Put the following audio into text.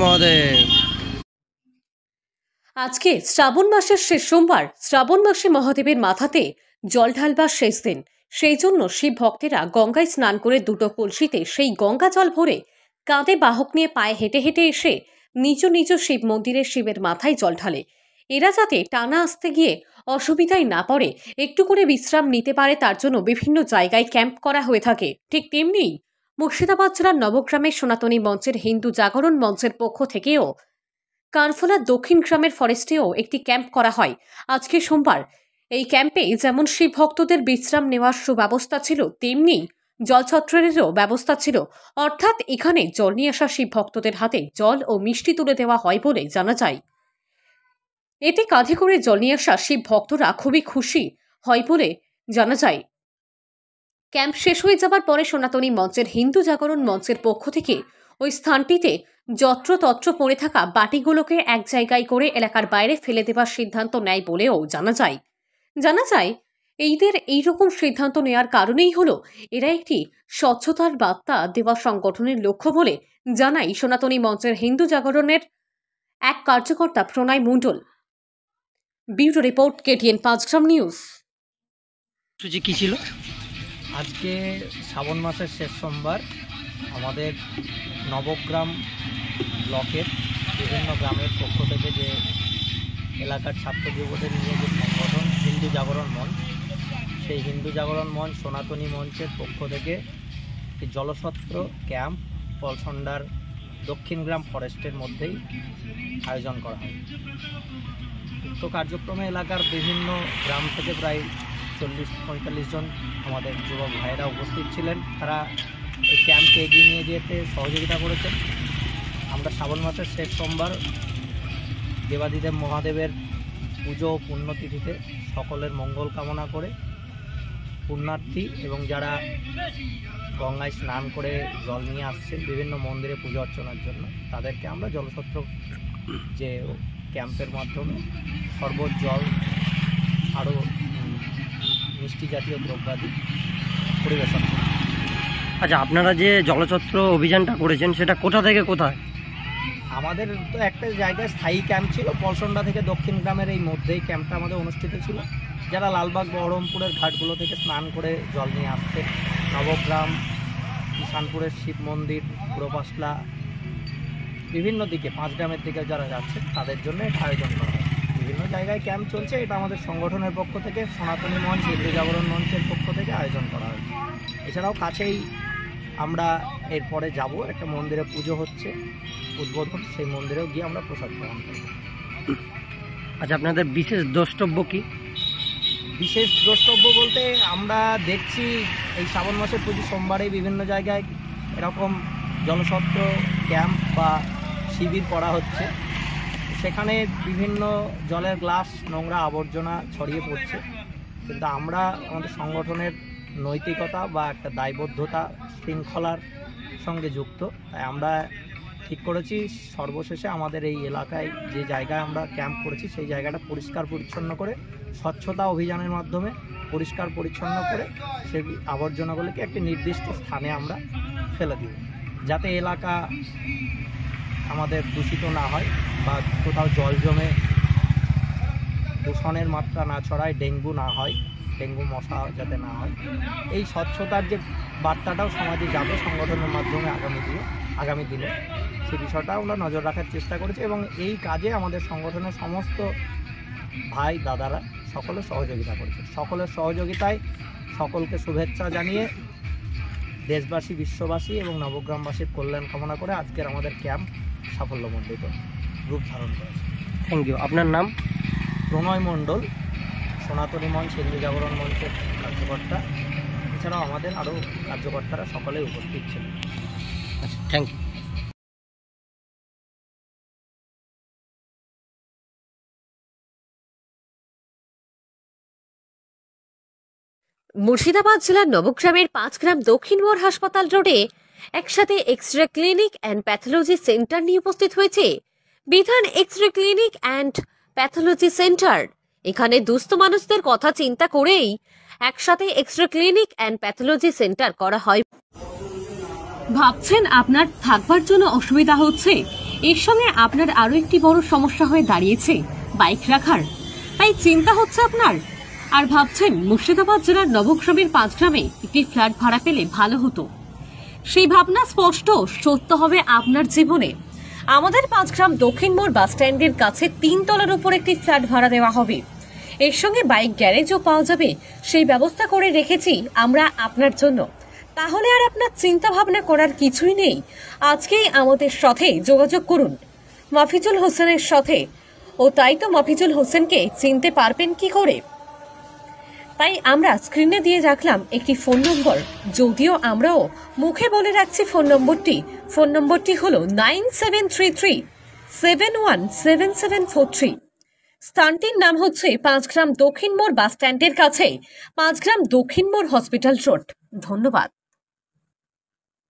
মহাদেব। আজকে শ্রাবণ মাসের শেষ সোমবার। শ্রাবণ মাসে মহাদেবের মাথাতে জল ঢালবার শেষ দিন। সেই জন্য শিব ভক্তেরা গঙ্গায় স্নান করে দুটো কলসিতে সেই গঙ্গা জল ভরে কাঁধে বাহক নিয়ে পায়ে হেঁটে হেঁটে এসে নিজ নিজ শিব মন্দিরে শিবের মাথায় জল ঢালে। এরা যাতে টানা আসতে গিয়ে অসুবিধায় না পড়ে, একটু করে বিশ্রাম নিতে পারে, তার জন্য বিভিন্ন জায়গায় ক্যাম্প করা হয়ে থাকে। ঠিক তেমনি মুর্শিদাবাদ জেলার নবগ্রামের সনাতনী মঞ্চের হিন্দু জাগরণ মঞ্চের পক্ষ থেকেও কানফোলা দক্ষিণ গ্রামের ফরেস্টেও একটি ক্যাম্প করা হয় আজকে সোমবার। এই ক্যাম্পে যেমন শিব ভক্তদের বিশ্রাম নেওয়ার সুব্যবস্থা ছিল, তেমনি জলছত্রেরও ব্যবস্থা ছিল। অর্থাৎ এখানে জল নিয়ে আসা শিব ভক্তদের হাতে জল ও মিষ্টি তুলে দেওয়া হয় বলে জানা যায়। এতে কাঁধে করে জল নিয়ে আসা শিব ভক্তরা খুবই খুশি হয় বলে জানা যায়। ক্যাম্প শেষ হয়ে যাবার পরে সনাতনী মঞ্চের হিন্দু জাগরণ মঞ্চের পক্ষ থেকে ওই স্থানটিতে যত্রতত্র পড়ে থাকা বাটিগুলোকে এক জায়গায় করে এলাকার বাইরে ফেলে দেওয়ার সিদ্ধান্ত নেয় বলেও জানা যায় এইদের এইরকম সিদ্ধান্ত নেওয়ার কারণেই হলো এরা একটি স্বচ্ছতার বার্তা দেওয়া সংগঠনের লক্ষ্য বলে জানাই সনাতনী মঞ্চের হিন্দু জাগরণের এক কার্যকর্তা প্রণয় মণ্ডল। ব্যুরো রিপোর্ট, KTN 5 গ্রাম নিউজ। সূচি কি ছিল? আজকে শ্রাবণ মাসের শেষ সোমবার আমাদের নবগ্রাম ব্লকের বিভিন্ন গ্রামের পক্ষ থেকে যে এলাকার ছাত্র যুবদের নিয়ে যে সংগঠন হিন্দু জাগরণ মঞ্চ, সেই হিন্দু জাগরণ মঞ্চ সনাতনী মঞ্চের পক্ষ থেকে একটি জলছত্র ক্যাম্প পলসন্ডার দক্ষিণ গ্রাম ফরেস্টের মধ্যেই আয়োজন করা হয়। উক্ত কার্যক্রমে এলাকার বিভিন্ন গ্রাম থেকে প্রায় 40-45 জন আমাদের যুবক ভাইয়েরা উপস্থিত ছিলেন। তারা এই ক্যাম্পকে এগিয়ে নিয়ে যেতে সহযোগিতা করেছেন। আমরা শ্রাবণ মাসের শেষ সোমবার দেবাদিদেব মহাদেবের পুজো ও পুণ্যতিথিতে সকলের মঙ্গল কামনা করে পুণ্যার্থী এবং যারা গঙ্গায় স্নান করে জল নিয়ে আসছেন বিভিন্ন মন্দিরে পুজো অর্চনার জন্য, তাদেরকে আমরা জলছত্র যে ক্যাম্পের মাধ্যমে শরবত, জল, আরও মিষ্টি জাতীয় দ্রব্যাদি পরিবেশন করি। আচ্ছা, আপনারা যে জলছত্র অভিযানটা করেছেন সেটা কোথা থেকে কোথায়? আমাদের তো একটা জায়গায় স্থায়ী ক্যাম্প ছিল, পলসন্ডা থেকে দক্ষিণ গ্রামের এই মধ্যেই ক্যাম্পটা আমাদের অনুষ্ঠিত ছিল। যারা লালবাগ বহরমপুরের ঘাটগুলো থেকে স্নান করে জল নিয়ে আসছে, নবগ্রাম, ঈশানপুরের শিব মন্দির, পুরোপাশলা, বিভিন্ন দিকে 5 গ্রামের দিকে যারা যাচ্ছে তাদের জন্য এটা আয়োজন করা হয়। বিভিন্ন জায়গায় ক্যাম্প চলছে, এটা আমাদের সংগঠনের পক্ষ থেকে সনাতনী মঞ্চ হিন্দু জাগরণ মঞ্চের পক্ষ থেকে আয়োজন করা হয়েছে। এছাড়াও কাছেই আমরা এরপরে যাব, একটা মন্দিরে পুজো হচ্ছে উদ্বোধন, সেই মন্দিরেও গিয়ে আমরা প্রসাদ গ্রহণ করব। আচ্ছা, আপনাদের বিশেষ দ্রষ্টব্য কি? বিশেষ দ্রষ্টব্য বলতে আমরা দেখছি এই শ্রাবণ মাসের প্রতি সোমবারেই বিভিন্ন জায়গায় এরকম জলছত্র ক্যাম্প বা শিবির করা হচ্ছে। সেখানে বিভিন্ন জলের গ্লাস, নোংরা আবর্জনা ছড়িয়ে পড়ছে, কিন্তু আমরা আমাদের সংগঠনের নৈতিকতা বা একটা দায়বদ্ধতা শৃঙ্খলার সঙ্গে যুক্ত, তাই আমরা ঠিক করেছি সর্বশেষে আমাদের এই এলাকায় যে জায়গায় আমরা ক্যাম্প করেছি সেই জায়গাটা পরিষ্কার পরিচ্ছন্ন করে স্বচ্ছতা অভিযানের মাধ্যমে পরিষ্কার পরিচ্ছন্ন করে সেই আবর্জনাগুলিকে একটি নির্দিষ্ট স্থানে আমরা ফেলে দিব, যাতে এলাকা আমাদের দূষিত না হয় বা কোথাও জল জমে দূষণের মাত্রা না ছড়ায়, ডেঙ্গু না হয়, ডেঙ্গু মশা যাতে না হয়। এই স্বচ্ছতার যে বার্তাটাও সমাজে যাবে সংগঠনের মাধ্যমে আগামী দিনে, সেই বিষয়টা আমরা নজর রাখার চেষ্টা করেছি এবং এই কাজে আমাদের সংগঠনের সমস্ত ভাই দাদারা সকলে সহযোগিতা করেছে। সকলের সহযোগিতায় সকলকে শুভেচ্ছা জানিয়ে দেশবাসী, বিশ্ববাসী এবং নবগ্রামবাসীর কল্যাণ কামনা করে আজকের আমাদের ক্যাম্প সাফল্যমণ্ডিত রূপ ধারণ করেছে। Thank you. আপনার নাম? প্রণয় মণ্ডল, সনাতনী মঞ্চ হিন্দু জাগরণ মঞ্চের কার্যকর্তা। এছাড়াও আমাদের আরও কার্যকর্তারা সকলেই উপস্থিত ছিলেন। আচ্ছা, থ্যাংক ইউ। মুর্শিদাবাদ জেলার নবগ্রামের 5 গ্রাম দক্ষিণ মোড় হাসপাতাল রোডে একসাথে x-ray clinic and pathology centre নিয়ে উপস্থিত হয়েছে Bidhan x-ray clinic and pathology centre. এখানে দুস্থ মানুষদের কথা চিন্তা করেই একসাথে x-ray clinic and pathology centre করা হয়। ভাবছেন আপনার থাকবার জন্য অসুবিধা হচ্ছে? এর সঙ্গে আপনার আরও একটি বড় সমস্যা হয়ে দাঁড়িয়েছে বাইক রাখার, তাই চিন্তা হচ্ছে আপনার, আর ভাবছেন মুর্শিদাবাদ জেলার নবগ্রামের 5 গ্রামে একটি ফ্ল্যাট ভাড়া পেলে ভালো হতো। সেই ভাবনা স্পষ্ট সত্য হবে আপনার জীবনে। আমাদের 5 গ্রাম দক্ষিণ মোড় বাস স্ট্যান্ডের কাছে 3 তলার উপর একটি ফ্ল্যাট ভাড়া দেওয়া হবে। এর সঙ্গে বাইক গ্যারেজও পাওয়া যাবে, সেই ব্যবস্থা করে রেখেছি আমরা আপনার জন্য। তাহলে আর আপনার চিন্তা ভাবনা করার কিছুই নেই। আজকেই আমাদের সাথে যোগাযোগ করুন মফিজুল হোসেনের সাথে। ও তাই তো মফিজুল হোসেনকে চিনতে পারবেন কি করে? তাই আমরা স্ক্রিনে দিয়ে রাখলাম একটি ফোন নম্বর, যদিও আমরাও মুখে বলে রাখছি ফোন নম্বরটি হলো 9733717743। স্থানটির নাম হচ্ছে 5 গ্রাম দক্ষিণ মোড় বাস স্ট্যান্ডের কাছে, 5 গ্রাম দক্ষিণ মোড় হসপিটাল রোড। ধন্যবাদ।